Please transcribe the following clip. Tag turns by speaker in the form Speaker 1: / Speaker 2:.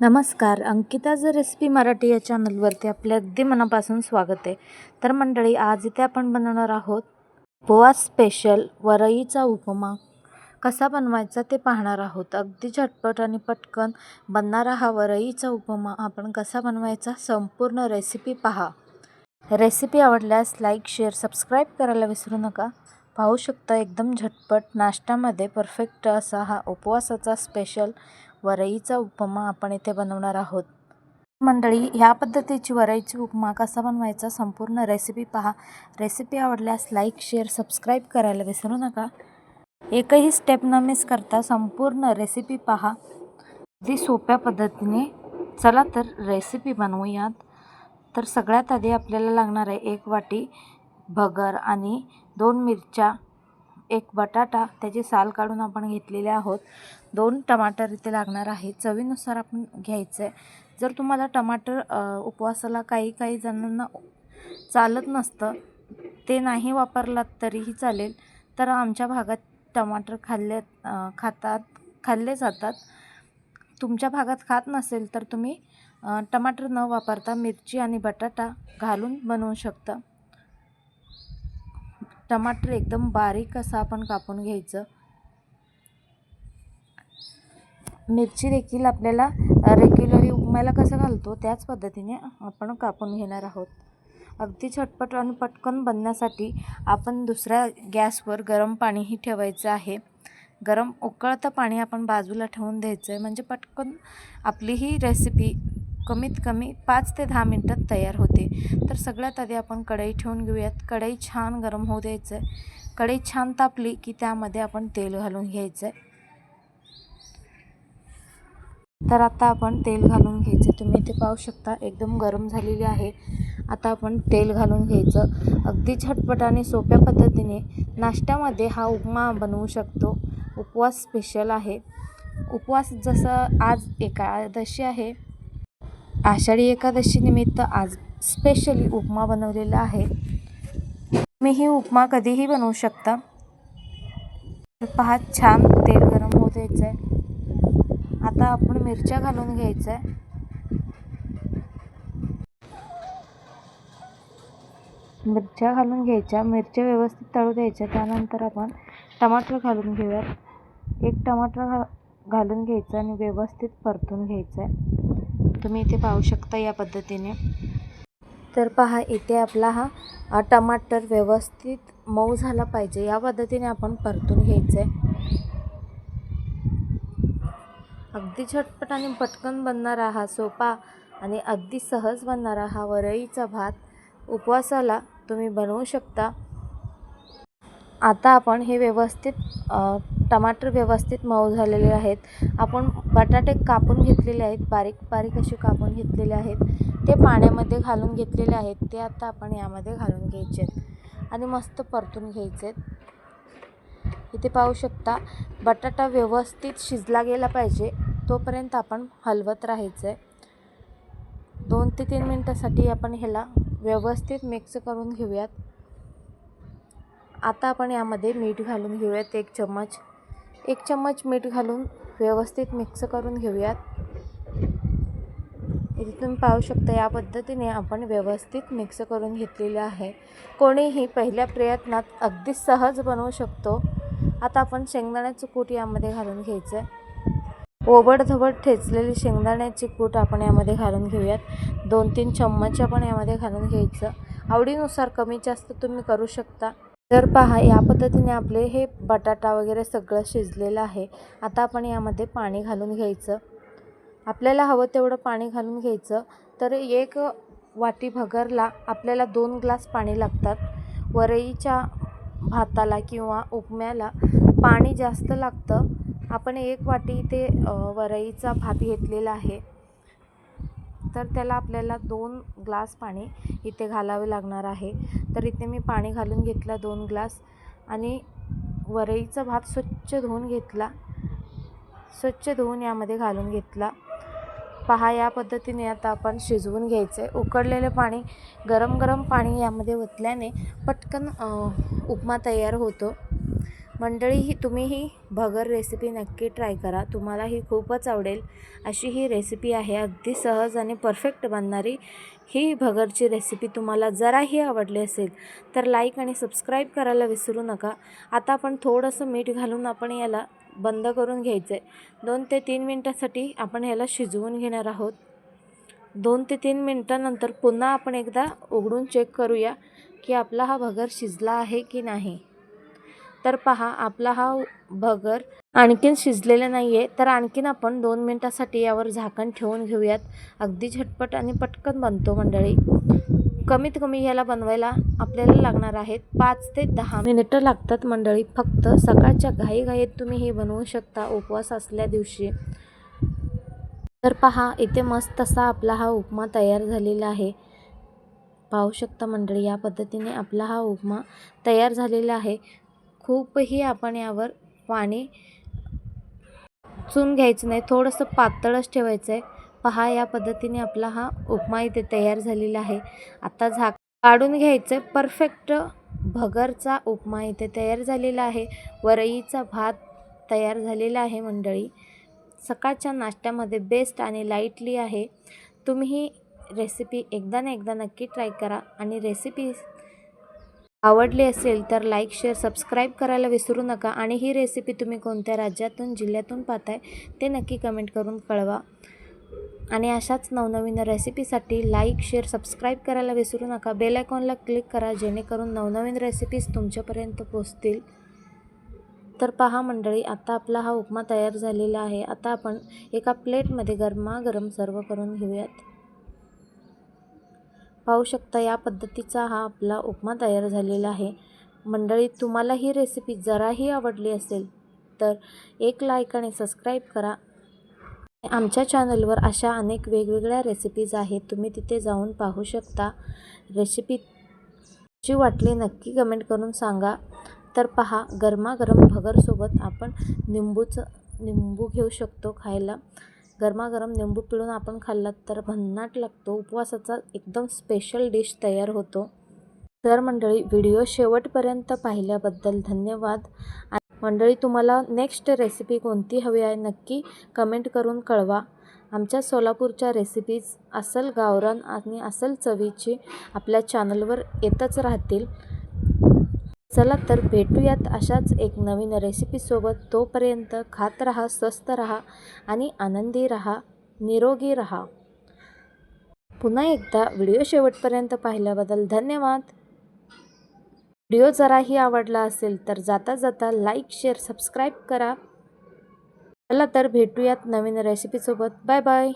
Speaker 1: नमस्कार. अंकिताज रेसिपी मराठी या चॅनलवरती आपले अगदी मनापासून स्वागत आहे. तर मंडळी, आज इथे आपण बनवणार आहोत उपवास स्पेशल वरईचा उपमा. कसा बनवायचा ते पाहणार आहोत. अगदी झटपट आणि पटकन बनणारा हा वरईचा उपमा आपण कसा बनवायचा संपूर्ण रेसिपी पहा. रेसिपी आवडल्यास लाईक, शेअर, सबस्क्राईब करायला विसरू नका. पाहू शकता एकदम झटपट नाश्त्यामध्ये परफेक्ट असा हा उपवासाचा स्पेशल वरईचा उपमा आपण इथे बनवणार आहोत. मंडळी, ह्या पद्धतीची वरईची उपमा कसा बनवायचा संपूर्ण रेसिपी पहा. रेसिपी आवडल्यास लाईक, शेअर, सबस्क्राईब करायला विसरू नका. एकही स्टेप न मिस करता संपूर्ण रेसिपी पहा अगदी सोप्या पद्धतीने. चला तर रेसिपी बनवूयात. तर सगळ्यात आधी आपल्याला लागणार आहे 1 वाटी भगर आणि 2 मिरच्या, 1 बटाटा त्याची साल काढून आपण घेतलेले आहोत, 2 टमाटर इथे लागणार आहे. चवीनुसार आपण घ्यायचं आहे. जर तुम्हाला टमाटर उपवासाला काही जणांना चालत नसतं, ते नाही वापरलात तरीही चालेल. तर आमच्या भागात टमाटर खाल्ले जातात. तुमच्या भागात खात नसेल तर तुम्ही टमाटर न वापरता मिरची आणि बटाटा घालून बनवू शकता. टमाटर एकदम बारीक असं आपण कापून घ्यायचं. मिरची देखील आपल्याला रेग्युलरी उपमाला कसं घालतो त्याच पद्धतीने आपण कापून घेणार आहोत. अगदी झटपट आणि पटकन बनण्यासाठी आपण दुसऱ्या गॅसवर गरम पाणीही ठेवायचं आहे. गरम उकळतं पाणी आपण बाजूला ठेवून द्यायचं आहे, म्हणजे पटकन आपली ही रेसिपी कमीत कमी 5 ते 10 मिनटात तयार होते. तर सगळ्यात आधी आपण कढई ठेवून घेऊयात. कढई छान गरम होऊ द्यायचं आहे. कढई छान तापली की त्यामध्ये आपण तेल घालून घ्यायचं आहे. तर आता आपण तेल घालून घ्यायचं. तुम्ही इथे पाहू शकता एकदम गरम झालेली आहे. आता आपण तेल घालून घ्यायचं. अगदी झटपट आणि सोप्या पद्धतीने नाश्त्यामध्ये हा उपमा बनवू शकतो. उपवास स्पेशल आहे. उपवास जसं आज एकादशी आहे, आषाढी एकादशी निमित्त आज स्पेशली उपमा बनवलेला आहे. तुम्ही ही उपमा कधीही बनवू शकता. पहा, छान तेल गरम होऊ द्यायचं आहे. आता आपण मिरच्या घालून घ्यायचं आहे. मिरच्या घालून घ्यायच्या. मिरच्या व्यवस्थित तळू द्यायच्या. त्यानंतर आपण टमाटर घालून घेऊयात. 1 टमाटर घालून घ्यायचं आणि व्यवस्थित परतून घ्यायचं आहे. तुम्ही इथे पाहू शकता या पद्धतीने. तर पहा, इथे आपला हा टमाटर व्यवस्थित मऊ झाला पाहिजे या पद्धतीने आपण परतून घ्यायचं आहे. अगदी झटपट आणि पटकन बनणारा हा सोपा आणि अगदी सहज बनणारा हा वरईचा भात उपवासाला तुम्ही बनवू शकता. आता आपण हे व्यवस्थित टमाटर व्यवस्थित मऊ झालेले आहेत. आपण बटाटे कापून घेतलेले आहेत, बारीक बारीक असे कापून घेतलेले आहेत. ते पाण्यामध्ये घालून घेतलेले आहेत. ते आता आपण यामध्ये घालून घ्यायचे आहेत आणि मस्त परतून घ्यायचे आहेत. इथे पाहू शकता बटाटा व्यवस्थित शिजला गेला पाहिजे तोपर्यंत आपण हलवत राहायचं आहे. 2 ते 3 मिनटासाठी आपण ह्याला व्यवस्थित मिक्स करून घेऊयात. आता आपण यामध्ये मीठ घालून घेऊयात. 1 चम्मच मीठ घालून व्यवस्थित मिक्स करून घेऊयात. इथे तुम्ही पाहू शकता या पद्धतीने आपण व्यवस्थित मिक्स करून घेतलेले आहे. कोणीही पहिल्या प्रयत्नात अगदी सहज बनवू शकतो. आता आपण शेंगदाण्याचं कूट यामध्ये घालून घ्यायचं आहे. ओबडधबड ठेचलेली शेंगदाण्याची कूट आपण यामध्ये घालून घेऊयात. 2-3 चम्मच आपण यामध्ये घालून घ्यायचं. आवडीनुसार कमी जास्त तुम्ही करू शकता. तर पहा, या पद्धतीने आपले हे बटाटा वगैरे सगळं शिजलेलं आहे. आता आपण यामध्ये पाणी घालून घ्यायचं. आपल्याला हवं तेवढं पाणी घालून घ्यायचं. तर 1 वाटी भगरला आपल्याला 2 ग्लास पाणी लागतात. वरईच्या भाताला किंवा उपम्याला पाणी जास्त लागतं. आपण 1 वाटी इथे वरईचा भात घेतलेला आहे, तर त्याला आपल्याला 2 ग्लास पाणी इथे घालावे लागणार आहे. तर इथे मी पाणी घालून घेतला 2 ग्लास आणि वरईचा भात स्वच्छ धुवून घेतला. स्वच्छ धुवून यामध्ये घालून घेतला. पहा, या पद्धतीने आता आपण शिजवून घ्यायचं आहे. उकळलेलं पाणी, गरम पाणी यामध्ये ओतल्याने पटकन उपमा तयार होतो. मंडळी तुम्हीही भगर रेसिपी नक्की ट्राय करा, तुम्हाला ही खूपच आवडेल अशी ही रेसिपी आहे. अगदी सहज आणि परफेक्ट बनणारी ही भगरची रेसिपी तुम्हाला जराही आवडली असेल तर लाईक आणि सबस्क्राईब करायला विसरू नका. आता आपण थोडंसं मीठ घालून आपण याला बंद करून घ्यायचं आहे. 2 ते 3 मिनटासाठी आपण याला शिजवून घेणार आहोत. 2 ते 3 मिनटानंतर पुन्हा आपण एकदा उघडून चेक करूया की आपला हा भगर शिजला आहे की नाही. तर पहा, आपला हा भगर आणखीन शिजलेला नाही आहे, तर आणखीन आपण 2 मिनटासाठी यावर झाकण ठेवून घेऊयात. अगदी झटपट आणि पटकन बनतो मंडळी. कमीत कमी याला बनवायला आपल्याला लागणार आहेत 5 ते 10 मिनिटं लागतात मंडळी. फक्त सकाळच्या घाईघाईत तुम्ही हे बनवू शकता उपवास असल्या दिवशी. तर पहा, इथे मस्त असा आपला हा उपमा तयार झालेला आहे. पाहू शकता मंडळी, या पद्धतीने आपला हा उपमा तयार झालेला आहे. खूपही आपण यावर पाणी चून घ्यायचं नाही, थोडंसं पातळच ठेवायचं आहे. पहा, या पद्धतीने आपला हा उपमा इथे तयार झालेला आहे. आता काढून घ्यायचं. परफेक्ट भगरचा उपमा इथे तयार झालेला आहे. वरईचा भात तयार झालेला आहे मंडळी. सकाळच्या नाश्त्यामध्ये बेस्ट आणि लाईटली आहे. तुम्ही रेसिपी एकदा ना एकदा नक्की ट्राय करा आणि रेसिपी आवडली असेल तर लाईक, शेअर, सबस्क्राईब करायला विसरू नका. आणि ही रेसिपी तुम्ही कोणत्या राज्यातून, जिल्ह्यातून पाहताय ते नक्की कमेंट करून कळवा. आणि अशाच नवनवीन रेसिपीसाठी लाईक, शेअर, सबस्क्राईब करायला विसरू नका. बेल आयकॉनला क्लिक करा जेणेकरून नवनवीन रेसिपीज तुमच्यापर्यंत पोहोचतील. तर पहा मंडळी, आता आपला हा उपमा तयार झालेला आहे. आता आपण एका प्लेटमध्ये गरमागरम सर्व करून घेऊयात. पाहू शकता, या पद्धतीचा हा आपला उपमा तयार झालेला आहे. मंडळी, तुम्हाला ही रेसिपी जराही आवडली असेल तर एक लाईक आणि सबस्क्राईब करा. आमच्या चॅनलवर अशा अनेक वेगवेगळ्या रेसिपीज आहेत, तुम्ही तिथे जाऊन पाहू शकता. रेसिपी कशी वाटली नक्की कमेंट करून सांगा. तर पहा, गरमागरम भगरसोबत आपण निंबू घेऊ शकतो खायला. गरमागरम निंबू पिळून आपण खाल्लात तर भन्नाट लागतो. उपवासाचा एकदम स्पेशल डिश तयार होतो. तर मंडळी, व्हिडिओ शेवटपर्यंत पाहिल्याबद्दल धन्यवाद. मंडळी, तुम्हाला नेक्स्ट रेसिपी कोणती हवी आहे नक्की कमेंट करून कळवा. आमच्या सोलापूरच्या रेसिपीज अस्सल गावरान आणि अस्सल चवीची आपल्या चॅनलवर येतच राहतील. चला तर भेटूयात अशाच एक नवीन रेसिपीसोबत. तोपर्यंत खात राहा, स्वस्त राहा आणि आनंदी राहा, निरोगी राहा. पुन्हा एकदा व्हिडिओ शेवटपर्यंत पाहिल्याबद्दल धन्यवाद. व्हिडिओ जराही आवडला असेल तर जाता जाता लाईक, शेअर, सबस्क्राईब करा. चला तर भेटूयात नवीन रेसिपीसोबत. Bye bye.